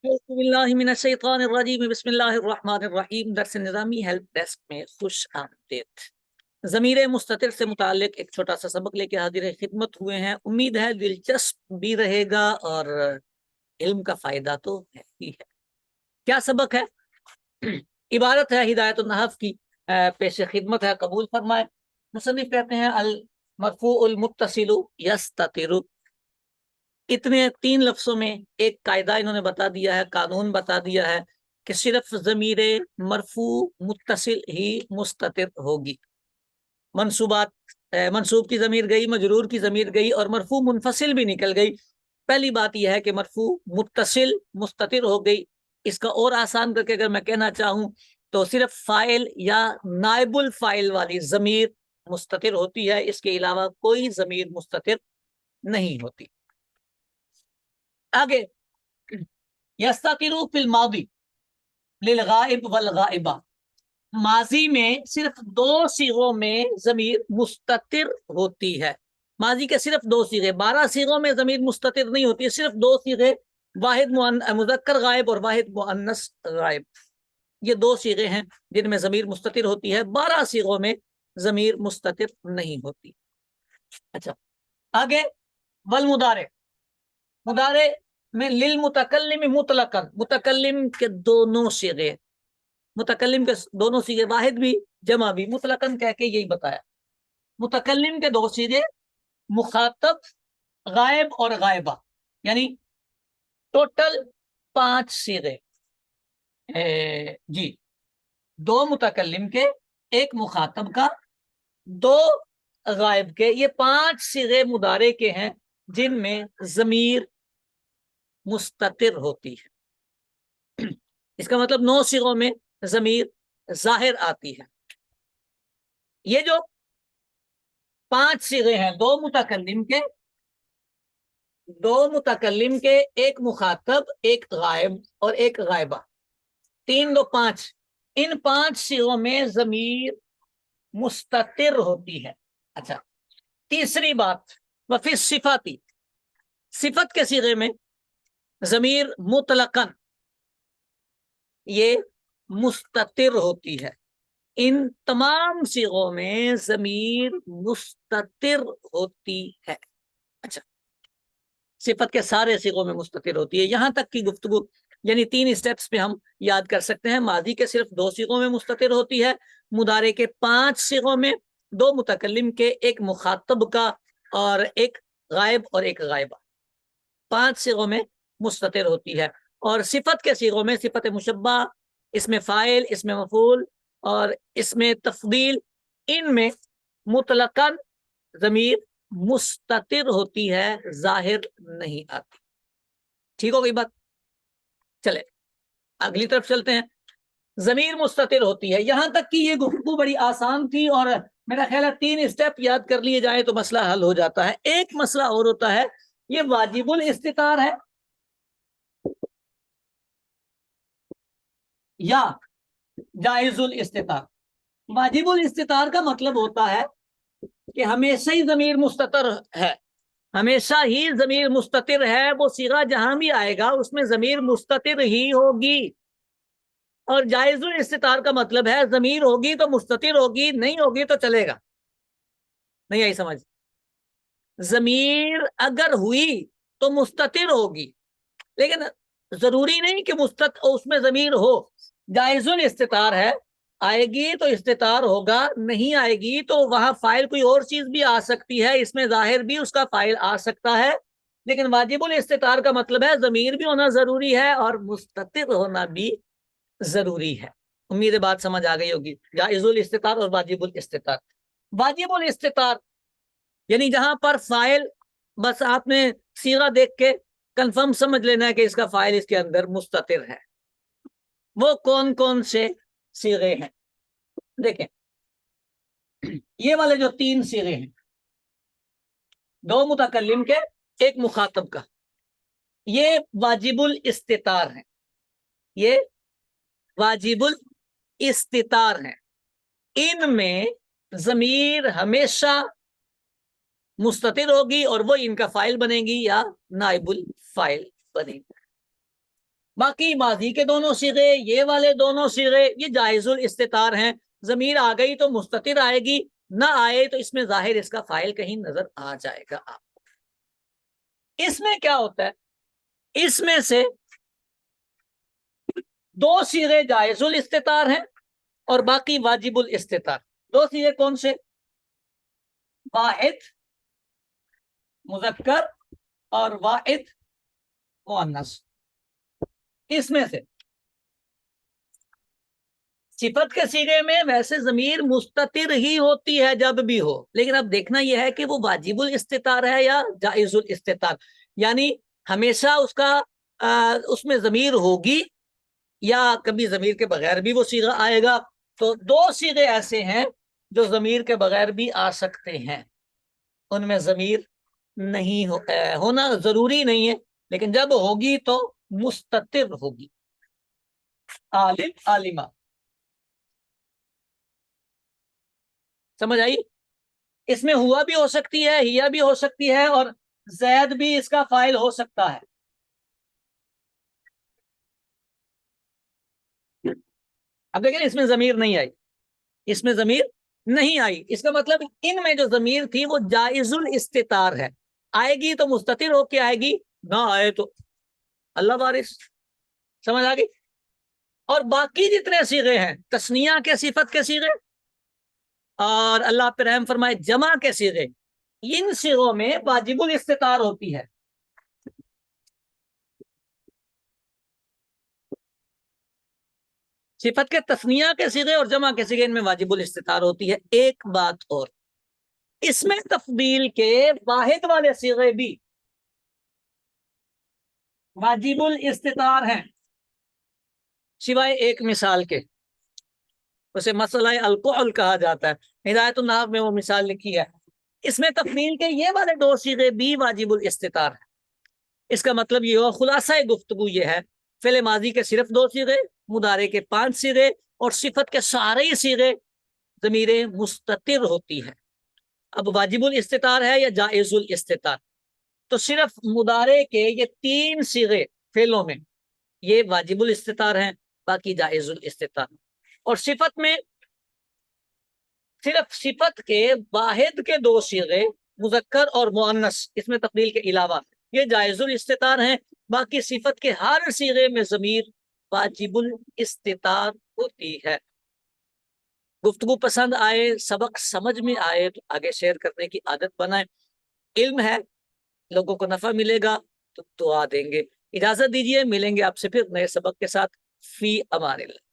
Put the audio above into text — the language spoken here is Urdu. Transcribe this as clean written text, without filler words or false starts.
بسم اللہ الرحمن الرحیم۔ درس نظامی ہیلپ ڈیسک میں خوش آمدید۔ ضمیر مستتر سے متعلق ایک چھوٹا سا سبق لے کے حاضر خدمت ہوئے ہیں۔ امید ہے دلچسپ بھی رہے گا اور علم کا فائدہ تو ہے ہی ہے۔ کیا سبق ہے؟ عبارت ہے ہدایت النحو کی، پیش خدمت ہے، قبول فرمائے۔ مصنف کہتے ہیں المرفوع المتصل یستتر۔ اتنے تین لفظوں میں ایک قاعدہ انہوں نے بتا دیا ہے، قانون بتا دیا ہے کہ صرف ضمیر مرفوع متصل ہی مستتر ہوگی۔ منصوب کی ضمیر گئی، مجرور کی ضمیر گئی اور مرفوع منفصل بھی نکل گئی۔ پہلی بات یہ ہے کہ مرفوع متصل مستتر ہو گئی۔ اس کا اور آسان کر کے اگر میں کہنا چاہوں تو صرف فاعل یا نائب الفاعل والی ضمیر مستتر ہوتی ہے، اس کے علاوہ کوئی ضمیر مستتر نہیں ہوتی۔ آگے یستتر فی الماضی للغائب والغائبہ، ماضی میں صرف دو صیغوں میں ضمیر مستتر ہوتی ہے۔ ماضی کے صرف دو صیغے، 12 صیغوں میں ضمیر مستتر نہیں ہوتی، صرف دو صیغے، واحد مذکر غائب اور واحد مؤنث غائب، یہ دو صیغے ہیں جن میں ضمیر مستتر ہوتی ہے، 12 صیغوں میں ضمیر مستتر نہیں ہوتی۔ اچھا آگے والمضارع، مضارع میں للمتکلم مطلقاً، متکلم کے دونوں صیغے، متکلم کے دونوں صیغے، واحد بھی جمع بھی، مطلقاً کہہ کے یہی بتایا۔ متکلم کے دو صیغے، مخاطب، غائب اور غائبہ، یعنی ٹوٹل 5 صیغے، جی، 2 متکلم کے، 1 مخاطب کا، 2 غائب کے، یہ 5 صیغے مضارع کے ہیں جن میں ضمیر مستتر ہوتی ہے۔ اس کا مطلب 9 صیغوں میں ضمیر ظاہر آتی ہے۔ یہ جو 5 صیغے ہیں، 2 متکلم کے، 1 مخاطب، 1 غائب اور 1 غائبہ، 3 2 5، ان 5 صیغوں میں ضمیر مستتر ہوتی ہے۔ اچھا تیسری بات، وفی صفاتی، صفت کے صیغے میں ضمیر مطلقاً یہ مستتر ہوتی ہے۔ ان تمام صیغوں میں ضمیر مستتر ہوتی ہے۔ اچھا صفت کے سارے صیغوں میں مستتر ہوتی ہے۔ یہاں تک کی گفتگو یعنی 3 سٹیپس پہ ہم یاد کر سکتے ہیں۔ ماضی کے صرف 2 صیغوں میں مستتر ہوتی ہے، مضارع کے 5 صیغوں میں، 2 متکلم کے، 1 مخاطب کا اور 1 غائب اور 1 غائبہ، 5 صیغوں میں مستتر ہوتی ہے۔ اور صفت کے صیغوں میں صفت مشبہ، اس میں فاعل، اس میں مفعول اور اس میں تفضیل، ان میں مطلقاً ضمیر مستتر ہوتی ہے، ظاہر نہیں آتی۔ ٹھیک ہو گئی بات؟ چلے اگلی طرف چلتے ہیں۔ ضمیر مستتر ہوتی ہے، یہاں تک کہ یہ گفتگو بڑی آسان تھی اور میرا خیال ہے 3 سٹیپ یاد کر لیے جائیں تو مسئلہ حل ہو جاتا ہے۔ ایک مسئلہ اور ہوتا ہے، یہ واجب الاستتار ہے یا جائز الاستتار۔ واجب الاستتار کا مطلب ہوتا ہے کہ ہمیشہ ہی ضمیر مستتر ہے، ہمیشہ ہی ضمیر مستتر ہے، وہ صیغہ جہاں بھی آئے گا اس میں ضمیر مستتر ہی ہوگی۔ اور جائز الاستتار کا مطلب ہے ضمیر ہوگی تو مستتر ہوگی، نہیں ہوگی تو چلے گا۔ نہیں آئی سمجھ؟ ضمیر اگر ہوئی تو مستتر ہوگی، لیکن ضروری نہیں کہ اس میں ضمیر ہو۔ جائز الاستتار ہے، آئے گی تو استتار ہوگا، نہیں آئے گی تو وہاں فاعل کوئی اور چیز بھی آ سکتی ہے، اس میں ظاہر بھی اس کا فاعل آ سکتا ہے۔ لیکن واجب الاستتار کا مطلب ہے ضمیر بھی ہونا ضروری ہے اور مستتر ہونا بھی ضروری ہے۔ امید بات سمجھ آ گئی ہوگی۔ جائز الاستتار اور واجب الاستتار۔ واجب الاستتار یعنی جہاں پر فاعل، بس آپ نے صیغہ دیکھ کے کنفرم سمجھ لینا ہے کہ اس کا فاعل اس کے اندر مستتر ہے۔ وہ کون کون سے صیغے ہیں؟ دیکھیں یہ والے جو 3 صیغے ہیں، 2 متکلم کے، 1 مخاطب کا، یہ واجب الاستتار ہیں، یہ واجب الاستتار ہیں۔ ان میں ضمیر ہمیشہ مستتر ہوگی اور وہ ان کا فاعل بنے گی یا نائب الفاعل بنے گی۔ باقی ماضی کے دونوں صیغے، یہ والے دونوں صیغے، یہ جائز الاستتار ہیں. ضمیر آ گئی تو مستتر آئے گی، نہ آئے تو اس میں ظاہر اس کا فاعل کہیں نظر آ جائے گا آپ کو. اس میں کیا ہوتا ہے، اس میں سے دو صیغے جائز الاستتار ہیں اور باقی واجب الاستتار. دو صیغے کون سے؟ واحد مذکر اور واحد مؤنث. اس میں سے صفت کے صیغے میں ویسے ضمیر مستتر ہی ہوتی ہے جب بھی ہو، لیکن اب دیکھنا یہ ہے کہ وہ واجب الاستتار ہے یا جائز الاستتار، یعنی ہمیشہ اس میں ضمیر ہوگی یا کبھی ضمیر کے بغیر بھی وہ صیغہ آئے گا. تو دو صیغے ایسے ہیں جو ضمیر کے بغیر بھی آ سکتے ہیں، ان میں ضمیر نہیں ہونا ضروری نہیں ہے، لیکن جب ہوگی تو مستتر ہوگی. عالم عالمہ، سمجھ آئی؟ اس میں ہوا بھی ہو سکتی ہے، ہیا بھی ہو سکتی ہے، اور زید بھی اس کا فاعل ہو سکتا ہے. اب دیکھیں اس میں ضمیر نہیں آئی، اس میں ضمیر نہیں آئی، اس کا مطلب ان میں جو ضمیر تھی وہ جائز الاستتار ہے. آئے گی تو مستتر ہو کے آئے گی، نہ آئے تو اللہ وارث. سمجھ آ گئی؟ اور باقی جتنے صیغے ہیں، تثنیہ کے صفت کے صیغے اور اللہ پہ رحم فرمائے جمع کے صیغے، ان صیغوں میں واجب الاستتار ہوتی ہے. صفت کے تثنیہ کے صیغے اور جمع کے صیغے ان میں واجب الاستتار ہوتی ہے. ایک بات اور، اس میں تفضیل کے واحد والے صیغے بھی واجب الاستتار ہیں، سوائے ایک مثال کے. اسے مسئلہ القحل کہا جاتا ہے، ہدایت النحو میں وہ مثال لکھی ہے. اس میں تفضیل کے یہ والے دو صیغے بھی واجب الاستتار ہیں. اس کا مطلب یہ ہوا، خلاصہ گفتگو یہ ہے، فعل ماضی کے صرف دو صیغے، مضارع کے 5 صیغے، اور صفت کے سارے ہی صیغے ضمیر مستتر ہوتی ہے. اب واجب الاستتار ہے یا جائز الاستتار؟ تو صرف مضارع کے یہ 3 صیغے فعلوں میں یہ واجب الاستتار ہیں، باقی جائز الاستتار. اور صفت میں صرف صفت کے واحد کے 2 صیغے مذکر اور مؤنث، اس میں تفضیل کے علاوہ، یہ جائز الاستتار ہیں. باقی صفت کے ہر صیغے میں ضمیر واجب الاستتار ہوتی ہے. گفتگو پسند آئے، سبق سمجھ میں آئے تو آگے شیئر کرنے کی عادت بنائیں. علم ہے، لوگوں کو نفع ملے گا تو دعا دیں گے. اجازت دیجیے، ملیں گے آپ سے پھر نئے سبق کے ساتھ. فی امان اللہ.